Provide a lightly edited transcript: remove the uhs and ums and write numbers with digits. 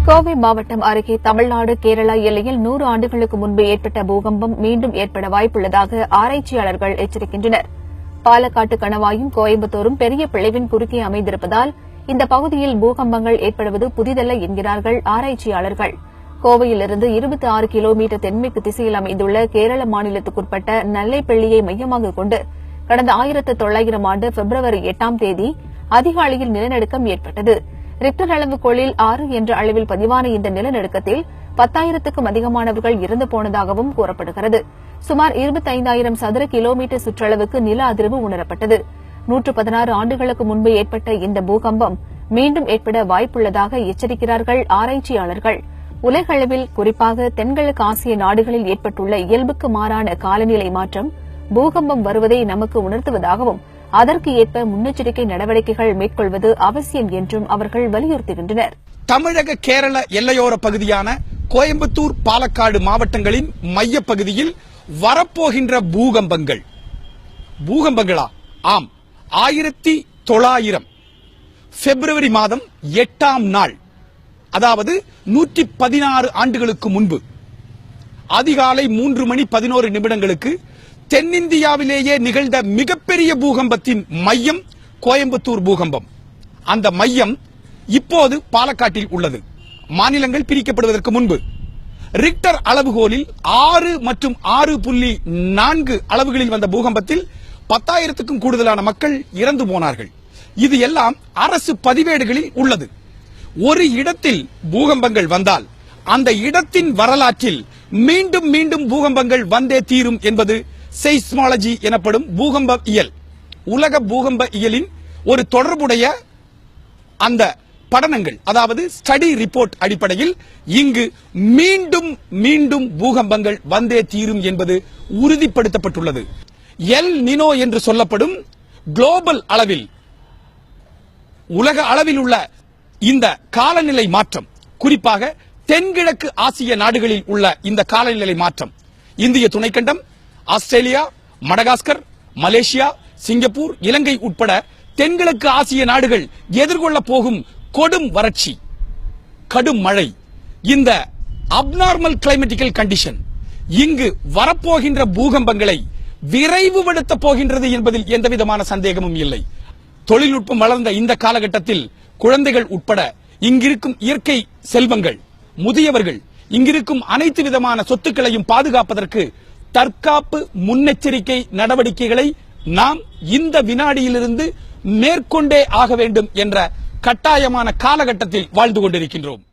கோவை மாவட்டம் அருகே தமிழ்நாடு கேரளா எல்லையில் 100 ஆண்டுகளுக்கு முன்பு ஏற்பட்ட பூகம்பம் மீண்டும் ஏற்பட வாய்ப்புள்ளதாக ஆராய்ச்சியாளர்கள் எச்சரிக்கின்றனர். பாலக்காட்டு கணவாயும் கோயம்புத்தூரும் பெரிய பிளவின் குறுக்கே அமைந்திருப்பதால் இந்த பகுதியில் பூகம்பங்கள் ஏற்படுவது புதிதல்ல என்கிறார்கள் ஆராய்ச்சியாளர்கள். கோவையிலிருந்து 26 கிலோமீட்டர் தென்மேற்கு திசையில் அமைந்துள்ள கேரள மாநிலத்துக்குட்பட்ட நல்லைப்பள்ளியை மையமாக கொண்டு கடந்த 1900 ஆண்டு பிப்ரவரி 8ஆம் தேதி அதிகாலையில் நிலநடுக்கம் ஏற்பட்டது. ரிக்டர் அளவுகோலில் 6 என்ற அளவில் பதிவான இந்த நிலநடுக்கத்தில் 10,000க்கும் அதிகமானவர்கள் இறந்து போனதாகவும் கூறப்படுகிறது. சுமார் 25,000 சதுர கிலோமீட்டர் சுற்றளவுக்கு நில அதிர்வு உணரப்பட்டது. 116 ஆண்டுகளுக்கு முன்பு ஏற்பட்ட இந்த பூகம்பம் மீண்டும் ஏற்பட வாய்ப்புள்ளதாக எச்சரிக்கிறார்கள் ஆராய்ச்சியாளர்கள். உலகளவில் குறிப்பாக தென்கிழக்கு ஆசிய நாடுகளில் ஏற்பட்டுள்ள இயல்புக்கு மாறான காலநிலை மாற்றம் பூகம்பம் வருவதை நமக்கு உணர்த்துவதாகவும் அதற்கு ஏற்ப முன்னெச்சரிக்கை நடவடிக்கைகள் மேற்கொள்வது அவசியம் என்றும் அவர்கள் வலியுறுத்துகின்றனர். தமிழக கேரள எல்லையோர பகுதியான கோயம்புத்தூர் பாலக்காடு மாவட்டங்களின் மையப்பகுதியில் வரப்போகின்ற பூகம்பங்களா? ஆம், 1900 பிப்ரவரி மாதம் 8ஆம் நாள், அதாவது 116 ஆண்டுகளுக்கு முன்பு அதிகாலை 3:11 தென்னிந்தியாவிலேயே நிகழ்ந்த மிகப்பெரிய பூகம்பத்தின் மையம் கோயம்புத்தூர் பூகம்பம். அந்த மையம் இப்போது பாலக்காட்டில் உள்ளது. மாநிலங்கள் பிரிக்கப்படுவதற்கு முன்பு ரிக்டர் அளவுகோலில் 6 மற்றும் 6.4 அளவுகளில் வந்த பூகம்பத்தில் 10,000க்கும் கூடுதலான மக்கள் இறந்து போனார்கள். இது எல்லாம் அரசு பதிவேடுகளில் உள்ளது. ஒரு இடத்தில் பூகம்பங்கள் வந்தால் அந்த இடத்தின் வரலாற்றில் மீண்டும் மீண்டும் பூகம்பங்கள் வந்தே தீரும் என்பது செய்ஸ்மாலஜி எனப்படும் பூகம்ப இயல், உலக பூகம்ப இயலின் ஒரு தொடர்புடைய அந்த படனங்கள், அதாவது ஸ்டடி ரிப்போர்ட் அடிப்படையில் இங்கு மீண்டும் மீண்டும் பூகம்பங்கள் வந்தே தீரும் என்பது உறுதிப்படுத்தப்பட்டுள்ளது. எல் நினோ என்று சொல்லப்படும் குளோபல் அளவில், உலக அளவில் உள்ள இந்த காலநிலை மாற்றம், குறிப்பாக தென்கிழக்கு ஆசிய நாடுகளில் உள்ள இந்த காலநிலை மாற்றம் இந்திய துணைக்கண்டம், ஆஸ்திரேலியா, மடகாஸ்கர், மலேசியா, சிங்கப்பூர், இலங்கை உட்பட தென்கிழக்கு ஆசிய நாடுகள் எதிர்கொள்ள போகும் கொடும் வறட்சி, கடும் மழை, இந்த அப்நார்மல் கிளைமேட்டிக்கல் கண்டிஷன் இங்கு வரப்போகின்ற பூகம்பங்களை விரைவுபடுத்த போகின்றது என்பதில் எந்தவிதமான சந்தேகமும் இல்லை. தொழில்நுட்பம் வளர்ந்த இந்த காலகட்டத்தில் குழந்தைகள் உட்பட இங்கிருக்கும் இயற்கை செல்வங்கள், முதியவர்கள், இங்கிருக்கும் அனைத்து விதமான சொத்துக்களையும் பாதுகாப்பதற்கு தற்காப்பு முன்னெச்சரிக்கை நடவடிக்கைகளை நாம் இந்த வினாடியிலிருந்து மேற்கொண்டே ஆக வேண்டும் என்ற கட்டாயமான காலகட்டத்தில் வாழ்ந்து கொண்டிருக்கின்றோம்.